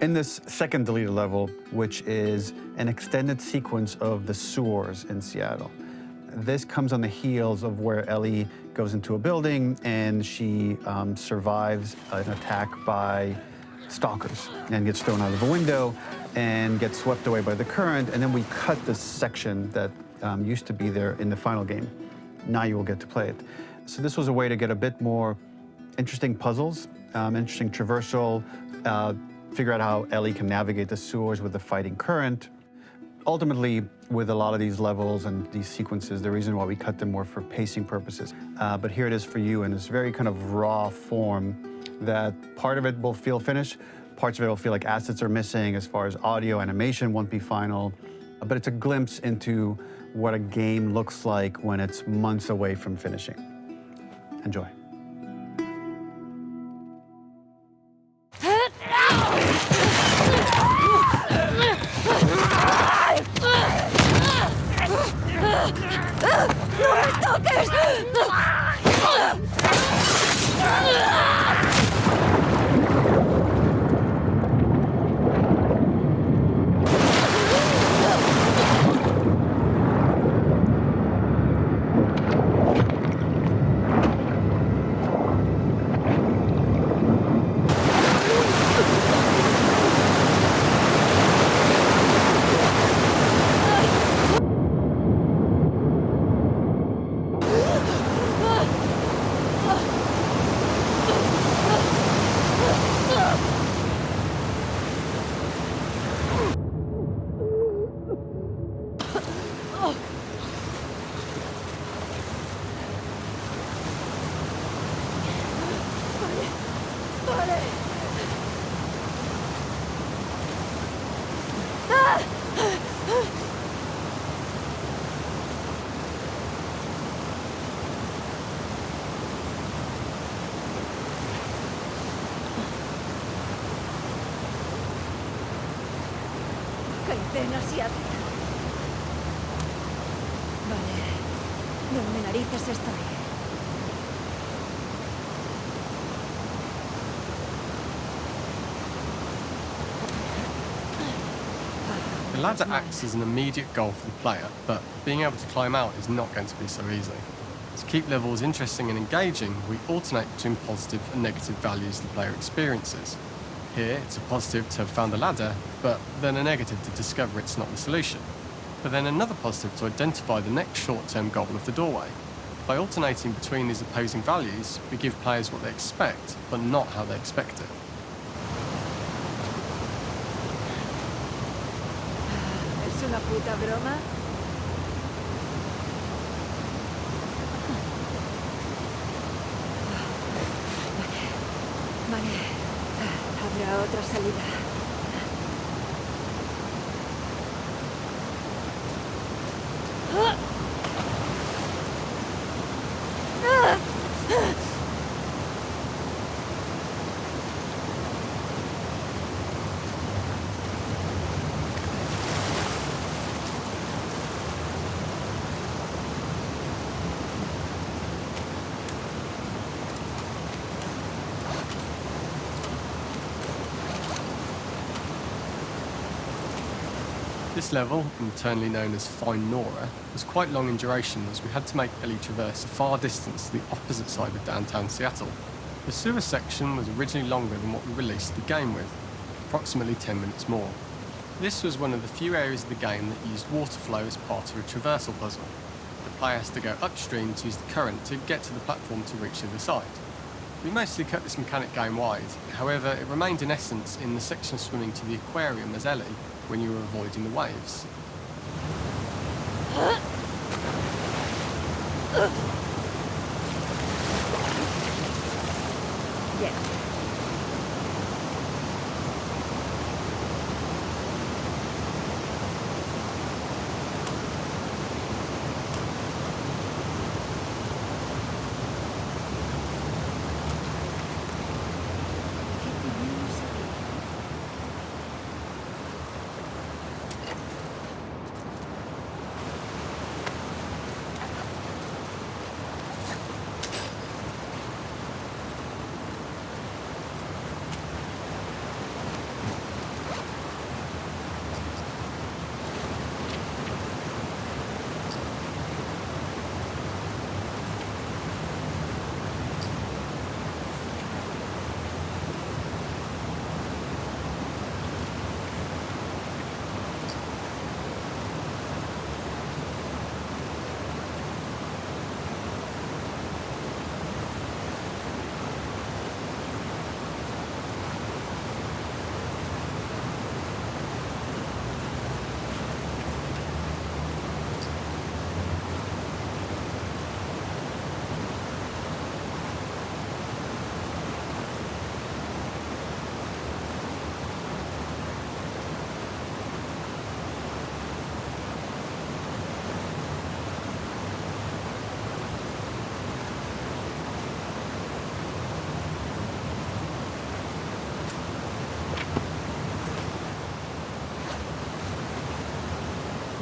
In this second deleted level, which is an extended sequence of the sewers in Seattle, this comes on the heels of where Ellie goes into a building and she survives an attack by stalkers and gets thrown out of the window and gets swept away by the current. And then we cut this section that used to be there in the final game. Now you will get to play it. So this was a way to get a bit more interesting puzzles, interesting traversal, figure out how Ellie can navigate the sewers with the fighting current. Ultimately, with a lot of these levels and these sequences, the reason why we cut them more for pacing purposes. But here it is for you in this very kind of raw form that part of it will feel finished, parts of it will feel like assets are missing as far as audio, animation won't be final. But it's a glimpse into what a game looks like when it's months away from finishing. Enjoy. Asiática. Vale. ¿Dónde narices estoy? The ladder acts as an immediate goal for the player, but being able to climb out is not going to be so easy. To keep levels interesting and engaging, we alternate between positive and negative values the player experiences. Here, it's a positive to have found the ladder, but then a negative to discover it's not the solution. But then another positive to identify the next short-term goal of the doorway. By alternating between these opposing values, we give players what they expect, but not how they expect it. ¿Es una puta broma? Vale. Habrá otra salida. This level, internally known as Find Nora, was quite long in duration as we had to make Ellie traverse a far distance to the opposite side of downtown Seattle. The sewer section was originally longer than what we released the game with, approximately 10 minutes more. This was one of the few areas of the game that used water flow as part of a traversal puzzle. The player has to go upstream to use the current to get to the platform to reach the other side. We mostly cut this mechanic game-wide, however it remained in essence in the section swimming to the aquarium as Ellie, when you were avoiding the waves. Yeah.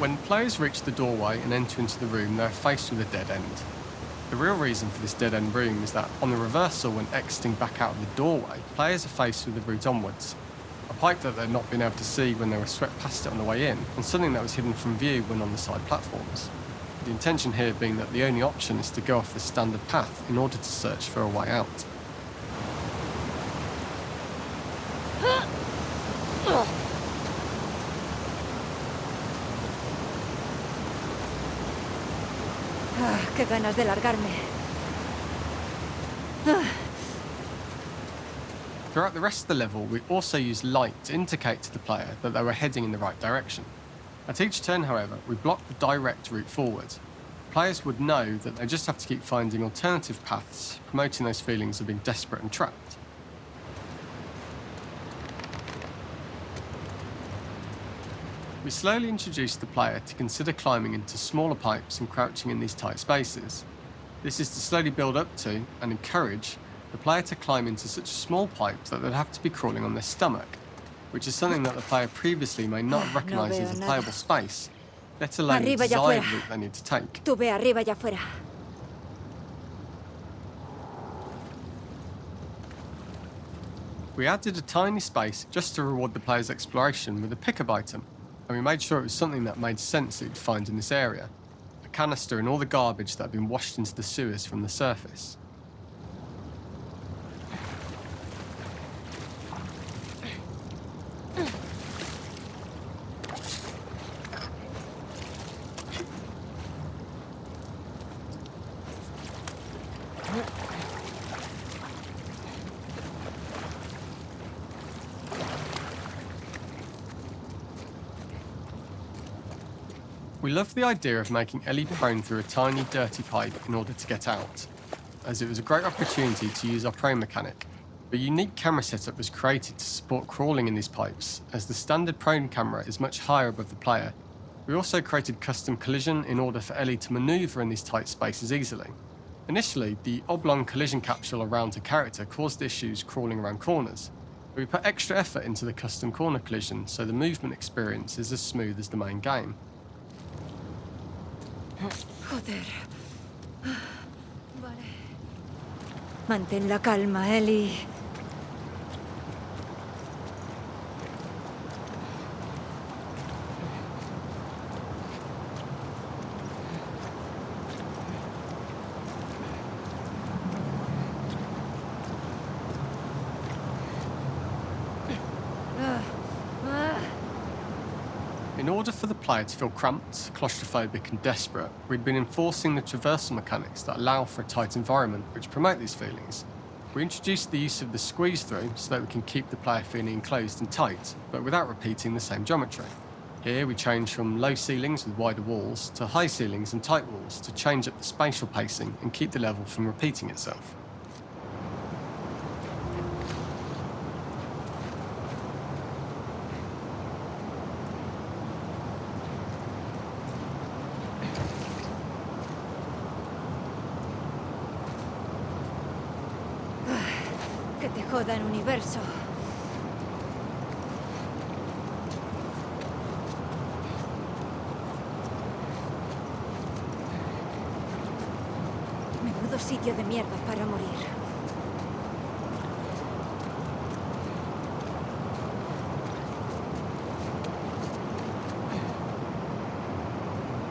When players reach the doorway and enter into the room, they're faced with a dead end. The real reason for this dead end room is that on the reversal, when exiting back out of the doorway, players are faced with the route onwards. A pipe that they'd not been able to see when they were swept past it on the way in, and something that was hidden from view when on the side platforms. The intention here being that the only option is to go off the standard path in order to search for a way out. Qué ganas de largarme. Throughout the rest of the level, we also used light to indicate to the player that they were heading in the right direction. At each turn, however, we blocked the direct route forward. Players would know that they just have to keep finding alternative paths, promoting those feelings of being desperate and trapped. We slowly introduced the player to consider climbing into smaller pipes and crouching in these tight spaces. This is to slowly build up to, and encourage, the player to climb into such a small pipe that they'd have to be crawling on their stomach, which is something that the player previously may not have recognised as a playable space, let alone the Arriba y desired afuera. route they need to take. Tú ve arriba y afuera. We added a tiny space just to reward the player's exploration with a pickup item, and we made sure it was something that made sense that you'd find in this area. A canister and all the garbage that had been washed into the sewers from the surface. We loved the idea of making Ellie prone through a tiny, dirty pipe in order to get out, as it was a great opportunity to use our prone mechanic. A unique camera setup was created to support crawling in these pipes, as the standard prone camera is much higher above the player. We also created custom collision in order for Ellie to manoeuvre in these tight spaces easily. Initially, the oblong collision capsule around her character caused issues crawling around corners. We put extra effort into the custom corner collision, so the movement experience is as smooth as the main game. Joder. Vale. Mantén la calma, Ellie. In order for the player to feel cramped, claustrophobic and desperate, we'd been enforcing the traversal mechanics that allow for a tight environment which promote these feelings. We introduced the use of the squeeze through so that we can keep the player feeling enclosed and tight, but without repeating the same geometry. Here we change from low ceilings with wider walls to high ceilings and tight walls to change up the spatial pacing and keep the level from repeating itself. Que te joda el universo. Menudo sitio de mierda para morir.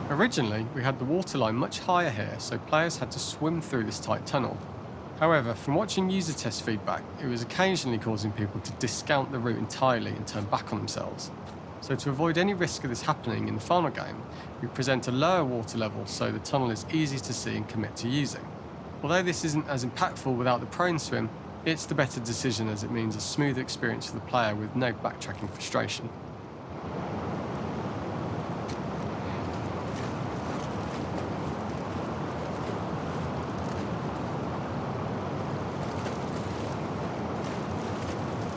Originally, we had the waterline much higher here, so players had to swim through this tight tunnel. However, from watching user test feedback, it was occasionally causing people to discount the route entirely and turn back on themselves. So to avoid any risk of this happening in the final game, we present a lower water level so the tunnel is easy to see and commit to using. Although this isn't as impactful without the prone swim, it's the better decision as it means a smoother experience for the player with no backtracking frustration.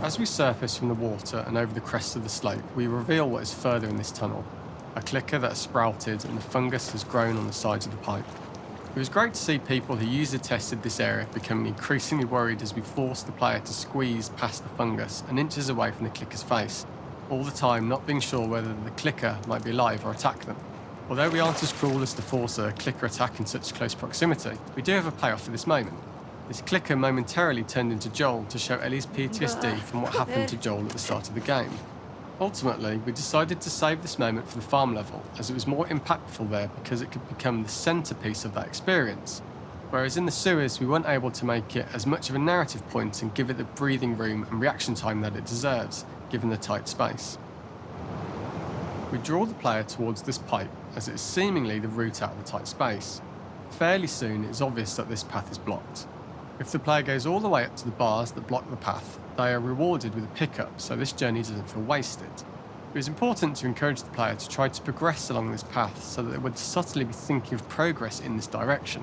As we surface from the water and over the crest of the slope, we reveal what is further in this tunnel. A clicker that has sprouted and the fungus has grown on the sides of the pipe. It was great to see people who user tested this area becoming increasingly worried as we forced the player to squeeze past the fungus and inches away from the clicker's face. all the time not being sure whether the clicker might be alive or attack them. Although we aren't as cruel as to force a clicker attack in such close proximity, we do have a payoff for this moment. This clicker momentarily turned into Joel to show Ellie's PTSD from what happened to Joel at the start of the game. Ultimately, we decided to save this moment for the farm level, as it was more impactful there because it could become the centrepiece of that experience. Whereas in the sewers, we weren't able to make it as much of a narrative point and give it the breathing room and reaction time that it deserves, given the tight space. We draw the player towards this pipe, as it is seemingly the route out of the tight space. Fairly soon, it is obvious that this path is blocked. If the player goes all the way up to the bars that block the path, they are rewarded with a pickup, so this journey doesn't feel wasted. It is important to encourage the player to try to progress along this path so that they would subtly be thinking of progress in this direction.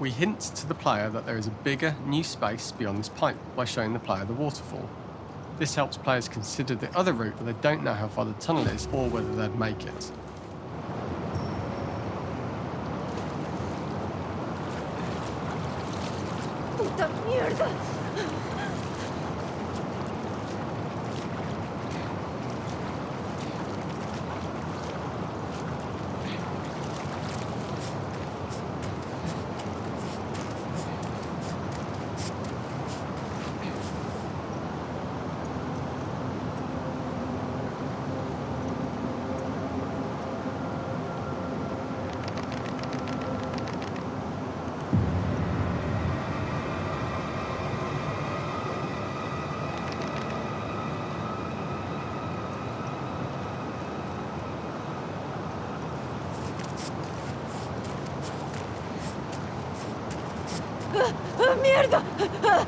We hint to the player that there is a bigger, new space beyond this pipe by showing the player the waterfall. This helps players consider the other route, but they don't know how far the tunnel is or whether they'd make it. ¡Puta mierda! ¡Ah, mierda! ¡Ah!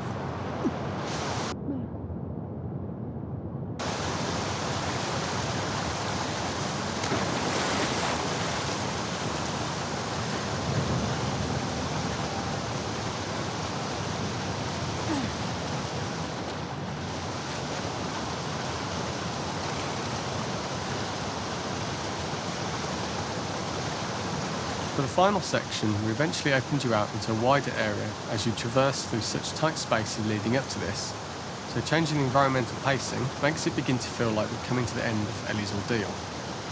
For the final section, we eventually opened you out into a wider area as you traverse through such tight spaces leading up to this, so changing the environmental pacing makes it begin to feel like we're coming to the end of Ellie's ordeal.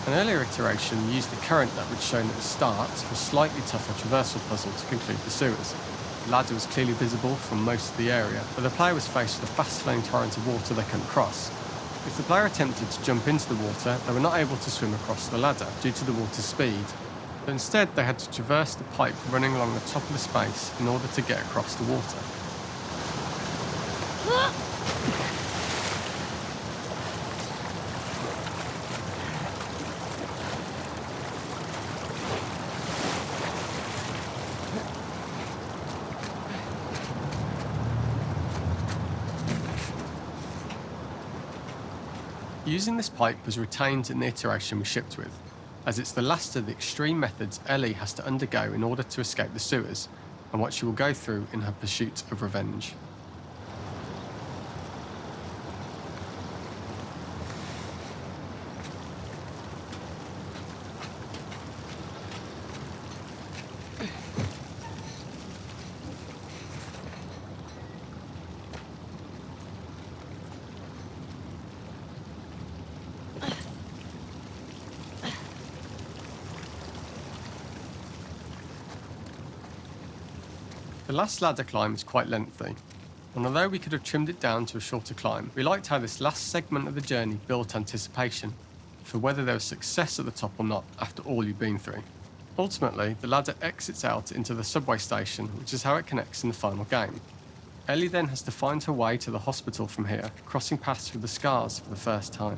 An earlier iteration used the current that was shown at the start for a slightly tougher traversal puzzle to conclude the sewers. The ladder was clearly visible from most of the area, but the player was faced with a fast-flowing torrent of water they couldn't cross. If the player attempted to jump into the water, they were not able to swim across the ladder due to the water's speed, but instead they had to traverse the pipe running along the top of the space in order to get across the water. Using this pipe was retained in the iteration we shipped with, as it's the last of the extreme methods Ellie has to undergo in order to escape the sewers, and what she will go through in her pursuit of revenge. The last ladder climb is quite lengthy, and although we could have trimmed it down to a shorter climb, we liked how this last segment of the journey built anticipation for whether there was success at the top or not after all you've been through. Ultimately, the ladder exits out into the subway station, which is how it connects in the final game. Ellie then has to find her way to the hospital from here, crossing paths with the scars for the first time.